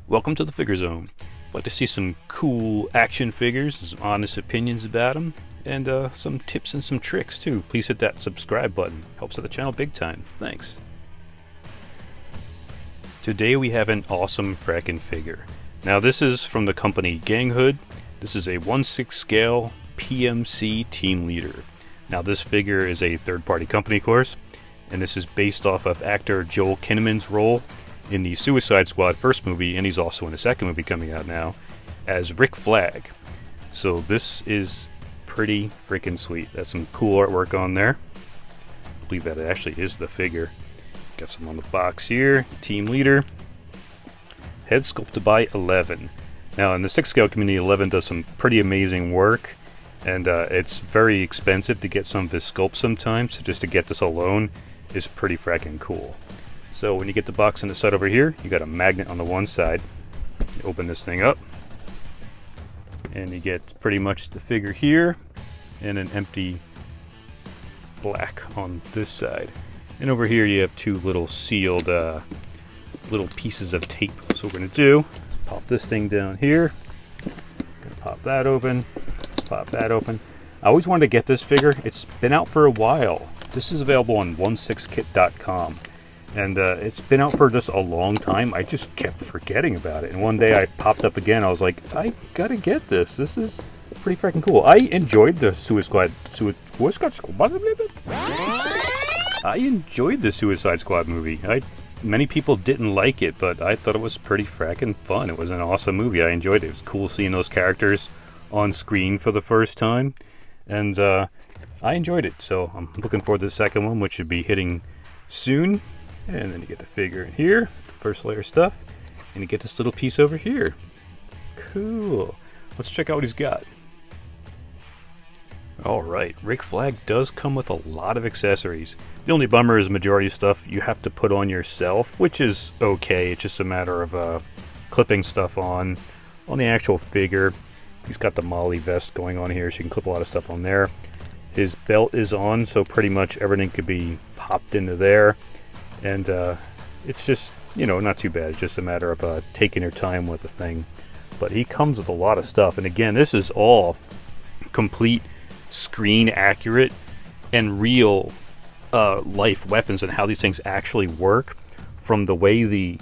Welcome to the Figure Zone. Like to see some cool action figures and some honest opinions about them, and some tips and some tricks too. Please hit that subscribe button. Helps out the channel big time. Thanks. Today we have an awesome frackin' figure. Now this is from the company Ganghood. This is a 1/6 scale PMC team leader. Now this figure is a third-party company, of course, and this is based off of actor Joel Kinnaman's role in the Suicide Squad first movie, and he's also in the second movie coming out now, as Rick Flag. So this is pretty freaking sweet. That's some cool artwork on there. I believe that it actually is the figure. Got some on the box here. Team leader. Head sculpted by 11. Now in the 6 scale community, 11 does some pretty amazing work, and it's very expensive to get some of his sculpts sometimes, so just to get this alone is pretty fracking cool. So when you get the box on the side over here, you got a magnet on the one side. You open this thing up, and you get pretty much the figure here, and an empty black on this side. And over here you have two little sealed little pieces of tape. So what we're going to do is pop this thing down here. Gonna pop that open, pop that open. I always wanted to get this figure. It's been out for a while. This is available on 16kit.com. And it's been out for just a long time. I just kept forgetting about it. And one day I popped up again. I was like, I gotta get this. This is pretty freaking cool. I enjoyed the Suicide Squad. I enjoyed the Suicide Squad movie. Many people didn't like it, but I thought it was pretty fracking fun. It was an awesome movie. I enjoyed it. It was cool seeing those characters on screen for the first time. And I enjoyed it. So I'm looking forward to the second one, which should be hitting soon. And then you get the figure in here, the first layer stuff, and you get this little piece over here. Cool. Let's check out what he's got. Alright, Rick Flag does come with a lot of accessories. The only bummer is majority of stuff you have to put on yourself, which is okay. It's just a matter of clipping stuff on the actual figure. He's got the Molly vest going on here, so you can clip a lot of stuff on there. His belt is on, so pretty much everything could be popped into there. And it's just, not too bad. It's just a matter of taking your time with the thing. But he comes with a lot of stuff. And again, this is all complete screen accurate and real life weapons and how these things actually work. From the way the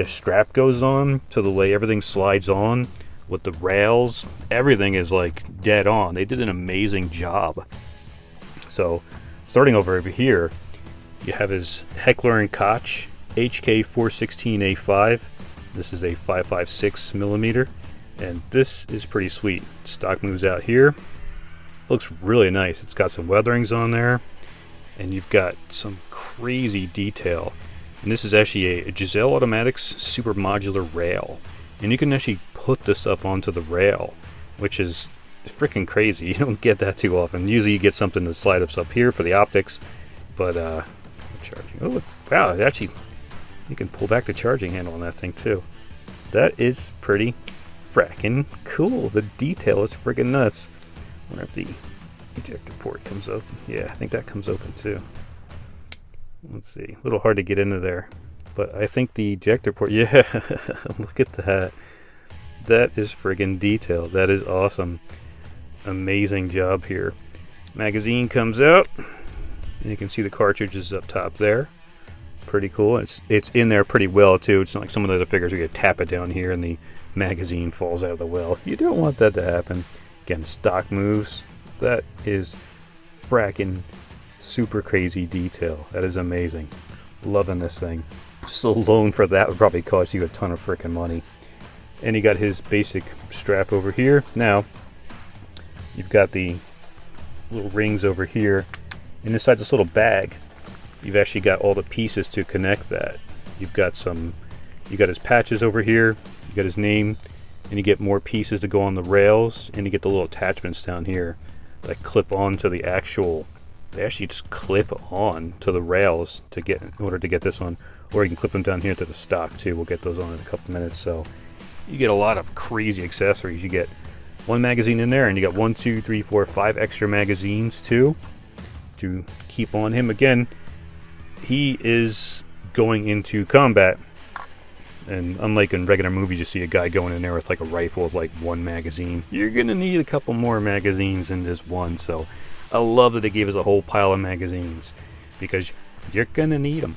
strap goes on to the way everything slides on with the rails. Everything is like dead on. They did an amazing job. So starting over here, you have his Heckler & Koch HK416A5. This is a 5.56 millimeter, and this is pretty sweet. Stock moves out here. Looks really nice. It's got some weatherings on there, and you've got some crazy detail. And this is actually a Giselle Automatics super modular rail, and you can actually put this stuff onto the rail, which is freaking crazy. You don't get that too often. Usually you get something to slide us up here for the optics, but charging. Oh, wow, actually, you can pull back the charging handle on that thing too. That is pretty fracking cool. The detail is freaking nuts. I wonder if the ejector port comes open. Yeah, I think that comes open too. Let's see. A little hard to get into there, but I think the ejector port, yeah, look at that. That is friggin' detail. That is awesome. Amazing job here. Magazine comes out. And you can see the cartridges up top there. Pretty cool. It's in there pretty well too. It's not like some of the other figures where you tap it down here and the magazine falls out of the well. You don't want that to happen. Again, stock moves. That is fracking super crazy detail. That is amazing. Loving this thing. Just a loan for that would probably cost you a ton of freaking money. And you got his basic strap over here. Now, you've got the little rings over here. And inside this little bag, you've actually got all the pieces to connect that. You got his patches over here, you got his name, and you get more pieces to go on the rails, and you get the little attachments down here that clip onto the actual. They actually just clip on to the rails in order to get this on, or you can clip them down here to the stock too. We'll get those on in a couple minutes. So you get a lot of crazy accessories. You get one magazine in there, and you got 1, 2, 3, 4, 5 extra magazines too. To keep on him. Again, he is going into combat And unlike in regular movies, you see a guy going in there with like a rifle with like one magazine. You're gonna need a couple more magazines than this one. So I love that they gave us a whole pile of magazines, because you're gonna need them.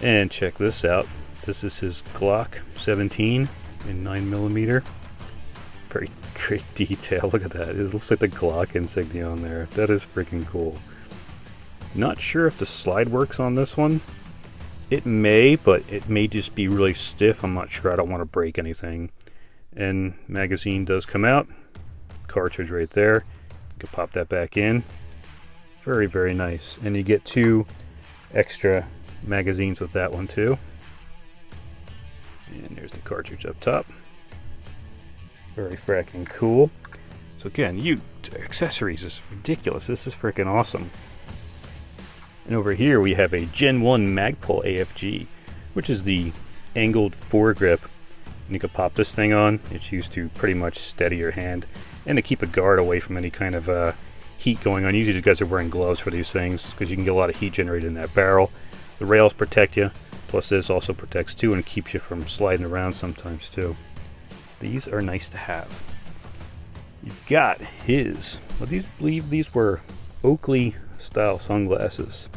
And check this out. This is his Glock 17 in 9mm. Very great detail. Look at that. It looks like the Glock insignia on there. That is freaking cool. Not sure if the slide works on this one. It may, but it may just be really stiff. I'm not sure. I don't want to break anything. And magazine does come out. Cartridge right there. You can pop that back in. Very, very nice. And you get 2 extra magazines with that one too. And there's the cartridge up top. Very fracking cool. So again, accessories is ridiculous. This is freaking awesome. And over here we have a Gen 1 Magpul AFG, which is the angled foregrip. And you can pop this thing on. It's used to pretty much steady your hand and to keep a guard away from any kind of heat going on. Usually you guys are wearing gloves for these things because you can get a lot of heat generated in that barrel. The rails protect you, plus this also protects too and keeps you from sliding around sometimes too. These are nice to have. You've got his, I believe these were Oakley style sunglasses,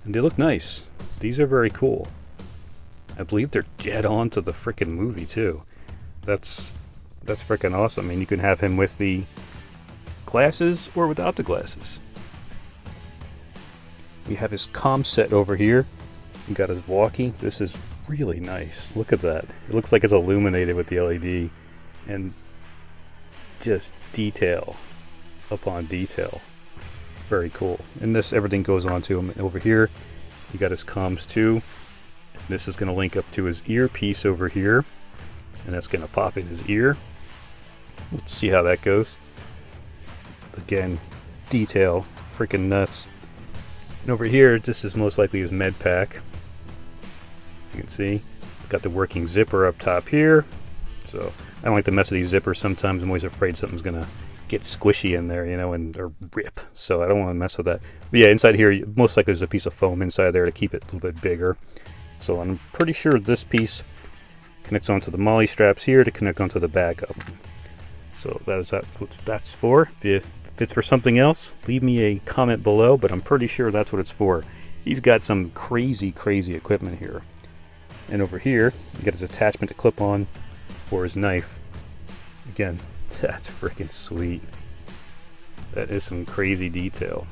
and they look nice. These are very cool. I believe they're dead on to the frickin' movie too. That's frickin' awesome. I mean, you can have him with the glasses or without the glasses. We have his comm set over here. We got his walkie. This is really nice. Look at that. It looks like it's illuminated with the LED, and just detail upon detail. Very cool. And this, everything goes on to him. And over here, you got his comms too. And this is going to link up to his earpiece over here, and that's going to pop in his ear. Let's see how that goes. Again, detail, freaking nuts. And over here, this is most likely his med pack. You can see it's got the working zipper up top here. So I don't like to mess with these zippers sometimes. I'm always afraid something's gonna get squishy in there, you know, or rip. So I don't want to mess with that. But yeah, inside here, most likely there's a piece of foam inside there to keep it a little bit bigger. So I'm pretty sure this piece connects onto the molly straps here to connect onto the back of them. So that is what that's for. If it's for something else, leave me a comment below, but I'm pretty sure that's what it's for. He's got some crazy, crazy equipment here. And over here, you got his attachment to clip on for his knife. Again, that's freaking sweet. That is some crazy detail.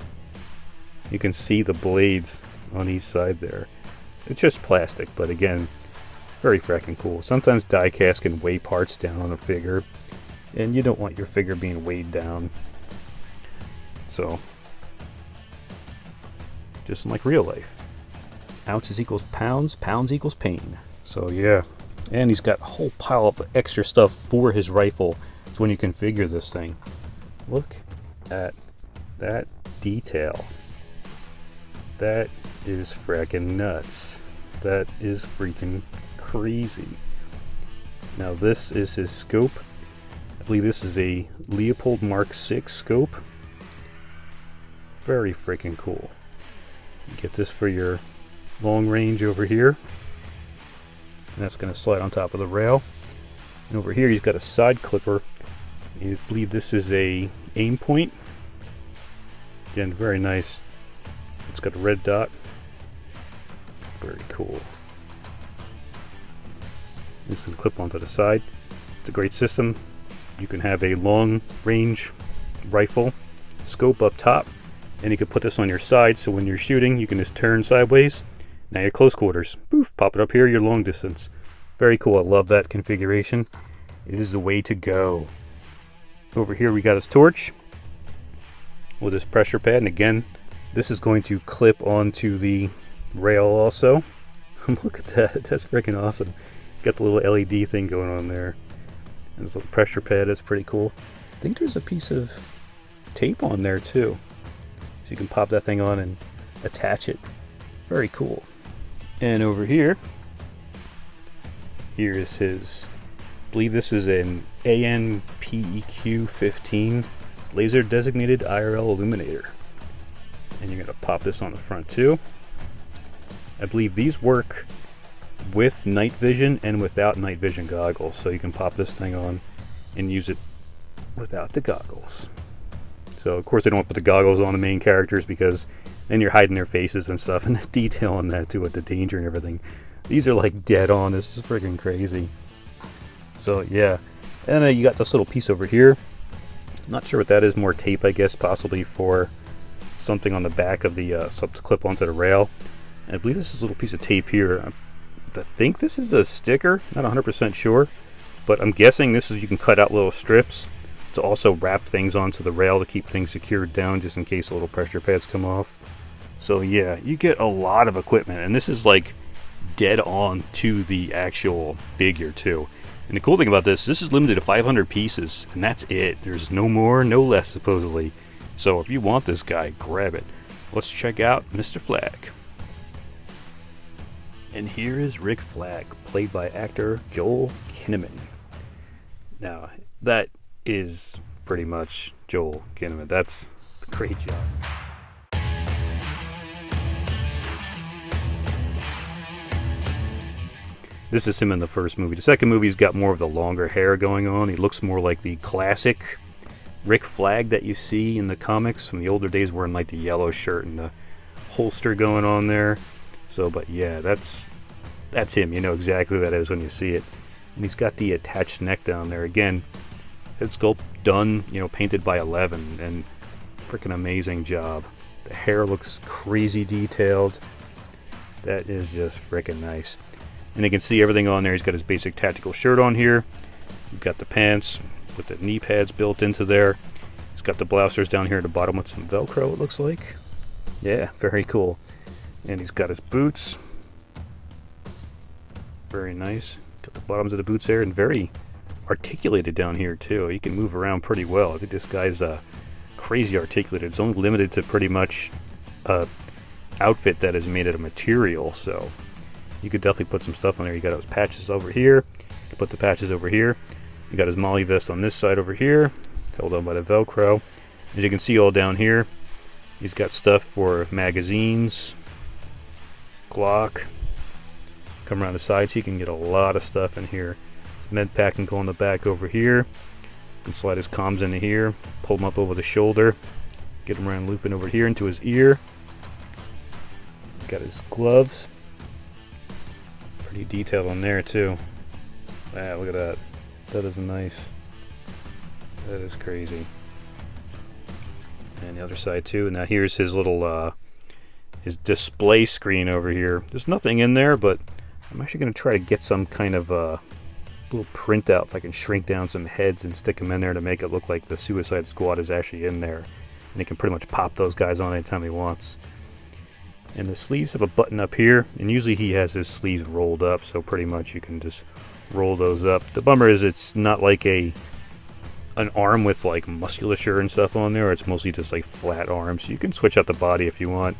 You can see the blades on each side there. It's just plastic, but again, very freaking cool. Sometimes die cast can weigh parts down on a figure, and you don't want your figure being weighed down. So, just like real life. Ounces equals pounds, pounds equals pain. So yeah, and he's got a whole pile of extra stuff for his rifle. So when you configure this thing, look at that detail. That is fracking nuts. That is freaking crazy. Now this is his scope. I believe this is a Leopold Mark VI scope. Very freaking cool. You get this for your long range over here, and that's going to slide on top of the rail. And over here he's got a side clipper. I believe this is a aim point. Again, very nice. It's got a red dot. Very cool. This can clip onto the side. It's a great system. You can have a long range rifle scope up top, and you can put this on your side, so when you're shooting you can just turn sideways. Now you're close quarters. Poof, pop it up here, your long distance. Very cool. I love that configuration. It is the way to go. Over here we got his torch with his pressure pad, and again, this is going to clip onto the rail also. Look at that. That's freaking awesome. Got the little LED thing going on there. And this little pressure pad is pretty cool. I think there's a piece of tape on there too. So you can pop that thing on and attach it. Very cool. And over here, here is his, I believe this is an ANPEQ 15 laser designated IRL illuminator. And you're going to pop this on the front too. I believe these work with night vision and without night vision goggles, so you can pop this thing on and use it without the goggles. So of course they don't want to put the goggles on the main characters because then you're hiding their faces and stuff, and the detail on that too with the danger and everything. These are like dead on. This is freaking crazy. So yeah, and you got this little piece over here. Not sure what that is. More tape, I guess, possibly for something on the back of the something to clip onto the rail. And I believe this is a little piece of tape here. I think this is a sticker. Not 100% sure, but I'm guessing this is, you can cut out little strips to also wrap things onto the rail to keep things secured down, just in case the little pressure pads come off. So yeah, you get a lot of equipment, and this is like dead on to the actual figure too. And the cool thing about this is limited to 500 pieces, and that's it. There's no more, no less, supposedly. So if you want this guy, grab it. Let's check out Mr. Flag. And here is Rick Flag, played by actor Joel Kinnaman. Now, that is pretty much Joel Kinnaman. That's a great job. This is him in the first movie. The second movie's got more of the longer hair going on. He looks more like the classic Rick Flag that you see in the comics from the older days, wearing like the yellow shirt and the holster going on there. So, but yeah, that's him. You know exactly who that is when you see it. And he's got the attached neck down there. Again, head sculpt done, you know, painted by 11, and freaking amazing job. The hair looks crazy detailed. That is just freaking nice. And you can see everything on there. He's got his basic tactical shirt on here. You've got the pants with the knee pads built into there. He's got the blousers down here at the bottom with some Velcro, it looks like. Yeah, very cool. And he's got his boots. Very nice. Got the bottoms of the boots there, and very articulated down here too. He can move around pretty well. I think this guy's crazy articulated. It's only limited to pretty much outfit that is made out of material, so you could definitely put some stuff on there. You got those patches over here. You can put the patches over here. You got his Molly vest on this side over here, held on by the Velcro. As you can see all down here, he's got stuff for magazines, Glock. Come around the sides, so you can get a lot of stuff in here. Med pack can go on the back over here. You can slide his comms into here, pull them up over the shoulder, get him around looping over here into his ear. Got his gloves. Pretty detailed on there too. Wow, look at that. That is nice. That is crazy. And the other side too. Now here's his little his display screen over here. There's nothing in there, but I'm actually going to try to get some kind of little printout if I can shrink down some heads and stick them in there to make it look like the Suicide Squad is actually in there. And he can pretty much pop those guys on anytime he wants. And the sleeves have a button up here, and usually he has his sleeves rolled up, so pretty much you can just roll those up. The bummer is it's not like an arm with like musculature and stuff on there. It's mostly just like flat arms. You can switch out the body if you want,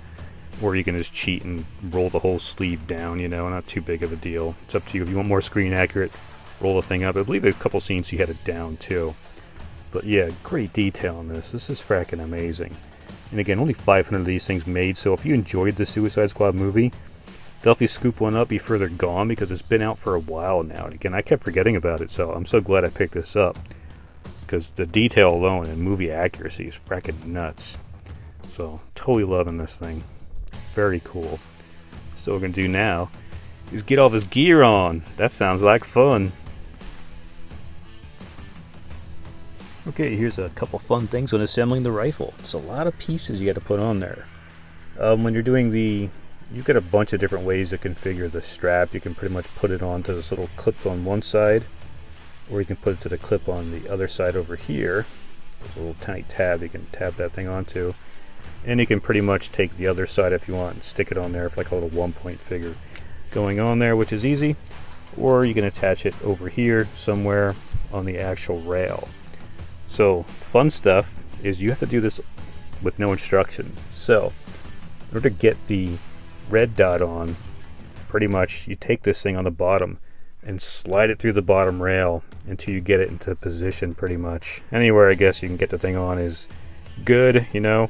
or you can just cheat and roll the whole sleeve down, you know, not too big of a deal. It's up to you. If you want more screen accurate, roll the thing up. I believe a couple scenes he had it down too. But yeah, great detail on this. This is fracking amazing. And again, only 500 of these things made, so if you enjoyed the Suicide Squad movie, definitely scoop one up before they're gone, because it's been out for a while now. And again, I kept forgetting about it, so I'm so glad I picked this up, because the detail alone and movie accuracy is fracking nuts. So, totally loving this thing. Very cool. So what we're going to do now is get all this gear on. That sounds like fun. Okay, here's a couple fun things on assembling the rifle. There's a lot of pieces you got to put on there. When you're doing you get a bunch of different ways to configure the strap. You can pretty much put it onto this little clip on one side, or you can put it to the clip on the other side over here. There's a little tiny tab you can tab that thing onto. And you can pretty much take the other side if you want and stick it on there for like a little 1-point figure going on there, which is easy. Or you can attach it over here somewhere on the actual rail. So, fun stuff is you have to do this with no instruction. So, in order to get the red dot on, pretty much you take this thing on the bottom and slide it through the bottom rail until you get it into position pretty much. Anywhere I guess you can get the thing on is good, you know.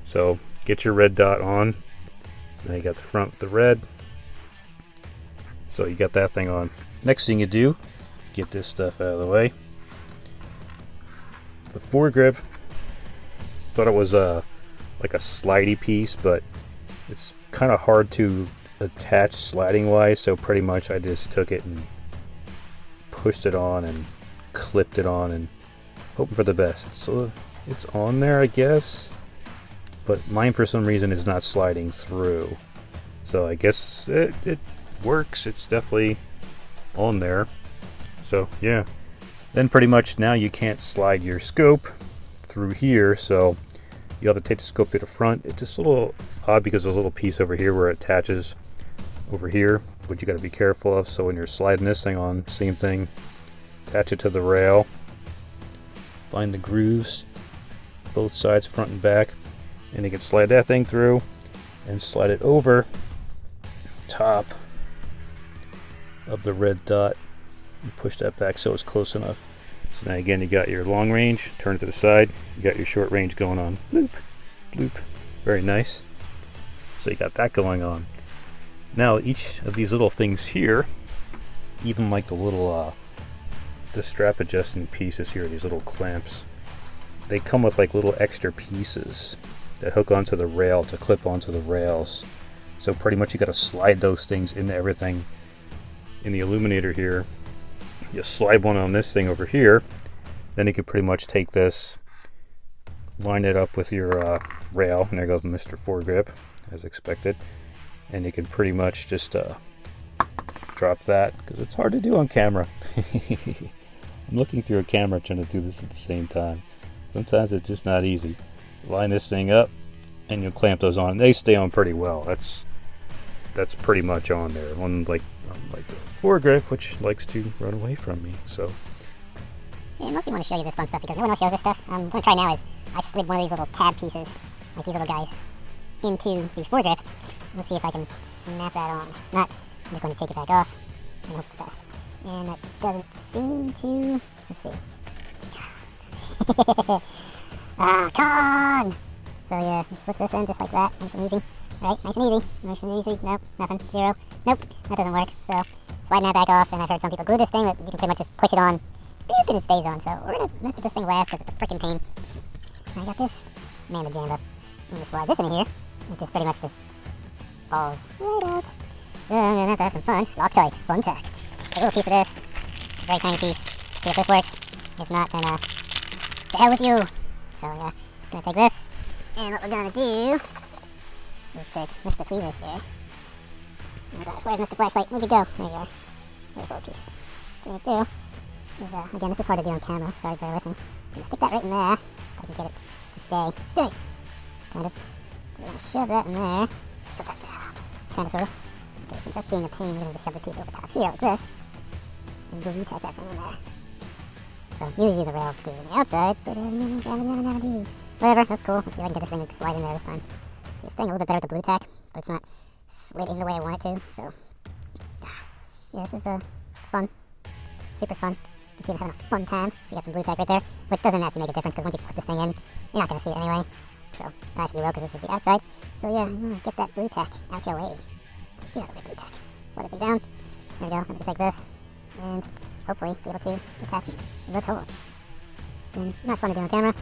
So, get your red dot on. So now you got the front with the red. So you got that thing on. Next thing you do is get this stuff out of the way. The foregrip, thought it was like a slidey piece, but it's kind of hard to attach sliding wise, so pretty much I just took it and pushed it on and clipped it on and hoping for the best. So it's on there, I guess, but mine for some reason is not sliding through. So I guess it works. It's definitely on there. So yeah, then pretty much now you can't slide your scope through here, so you have to take the scope to the front. It's just a little odd because there's a little piece over here where it attaches over here, which you got to be careful of. So when you're sliding this thing on, same thing, attach it to the rail, find the grooves both sides, front and back, and you can slide that thing through and slide it over top of the red dot and push that back so it's close enough. So now again, you got your long range, turn it to the side, you got your short range going on. Bloop, bloop. Very nice. So you got that going on. Now each of these little things here, even like the little the strap adjusting pieces here, these little clamps, they come with like little extra pieces that hook onto the rail to clip onto the rails. So pretty much you got to slide those things into everything in the illuminator here. You slide one on this thing over here, then you could pretty much take this, line it up with your rail, and there goes Mr. Foregrip, as expected, and you can pretty much just drop that, because it's hard to do on camera. I'm looking through a camera trying to do this at the same time. Sometimes it's just not easy. Line this thing up, and you'll clamp those on. They stay on pretty well. That's pretty much on there. Unlike the foregrip, which likes to run away from me. So yeah, I mostly want to show you this fun stuff because no one else shows this stuff. What I'm going to try now is I slid one of these little tab pieces, like these little guys, into the foregrip. Let's see if I can snap that on. Not, I'm just going to take it back off and hope for the best. And that doesn't seem to. Let's see. Come on! So yeah, just slip this in just like that, nice and easy. Right, nice and easy, nice and easy. Nope, nothing, zero. Nope, that doesn't work. So sliding that back off, and I've heard some people glue this thing, but you can pretty much just push it on, beep, and it stays on. So we're gonna mess with this thing last because it's a freaking pain. I got this mamma jamma. I'm gonna slide this in here. It just pretty much just falls right out. So I'm gonna have to have some fun. Loctite, fun tack. Take a little piece of this, a very tiny piece. See if this works. If not, then to hell with you. So yeah, gonna take this, and what we're gonna do is take Mr. Tweezers here. Oh my gosh, where's Mr. Flashlight? Where'd you go? There you are. There's a little piece. What we're gonna do is, again, this is hard to do on camera, sorry, bear with me. I'm gonna stick that right in there, if I can get it to stay, kind of. So we're gonna shove that in there, shove that down, kind of, sort of. Okay, since that's being a pain, we're gonna just shove this piece over top here, like this, and glue tack that thing in there. So usually the rail goes on the outside, but never do. Whatever, that's cool. Let's see if I can get this thing to slide in there this time. See, it's staying a little bit better with the glue tack, but it's not slitting the way I want it to, so. Yeah, this is fun. Super fun. You can see I'm having a fun time. So you got some glue tack right there, which doesn't actually make a difference, because once you put this thing in, you're not going to see it anyway. So, actually you will, because this is the outside. So yeah, I'm going to get that glue tack out your way. Get out of the glue tack. Slide everything down. There we go. I'm going to take this, and hopefully be able to attach the torch. And not fun to do on camera.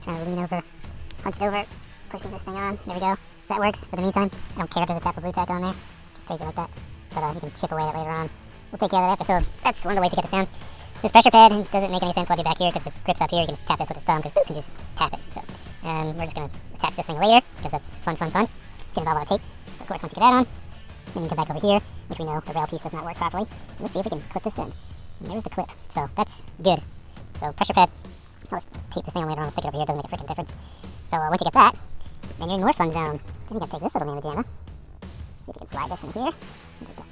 Trying to lean over, hunched over, pushing this thing on. There we go. That works for the meantime. I don't care if there's a tap of blue tack on there. Just crazy like that. But you can chip away at it later on. We'll take care of that after. So that's one of the ways to get this down. This pressure pad doesn't make any sense while you're back here, because this grip's up here. You can just tap this with this thumb, because you can just tap it. So we're just going to attach this thing later, because that's fun. It's going to involve our tape. So of course, once you get that on, then you can come back over here, which we know the rail piece does not work properly. And let's see if we can clip this in. And there's the clip. So that's good. So pressure pad. I'll just tape this thing on later on and stick it over here. It doesn't make a freaking difference. So once you get that, then you're in more fun zone. Then you gotta take this little mamma jamma. See if we can slide this in here. Just a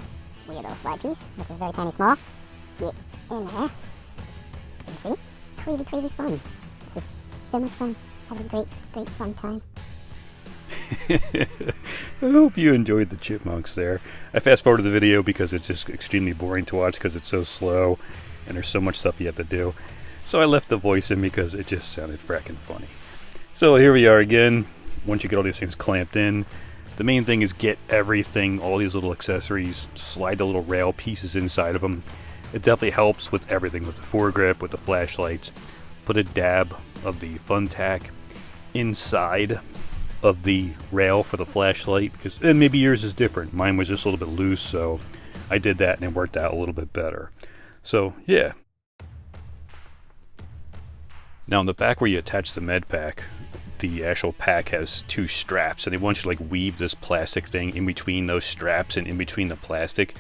weird little slide piece, which is very tiny small. Get in there. As you can see, crazy, crazy fun. This is so much fun. Having a great, great fun time. I hope you enjoyed the chipmunks there. I fast forwarded the video because it's just extremely boring to watch because it's so slow and there's so much stuff you have to do. So I left the voice in because it just sounded frackin' funny. So here we are again. Once you get all these things clamped in, The main thing is get everything, all these little accessories, slide the little rail pieces inside of them. It definitely helps with everything, with the foregrip, with the flashlights. Put a dab of the fun tack inside of the rail for the flashlight, because and maybe yours is different. Mine was just a little bit loose, so I did that and it worked out a little bit better. So yeah. Now in the back where you attach the med pack, the actual pack has two straps, and they want you to like weave this plastic thing in between those straps and in between the plastic.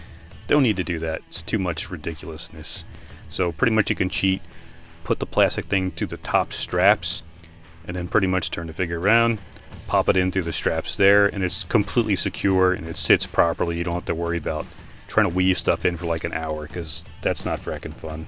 Don't need to do that. It's too much ridiculousness. So pretty much you can cheat, put the plastic thing to the top straps, and then pretty much turn the figure around, pop it in through the straps there, and it's completely secure and it sits properly. You don't have to worry about trying to weave stuff in for like an hour, because that's not frickin' fun.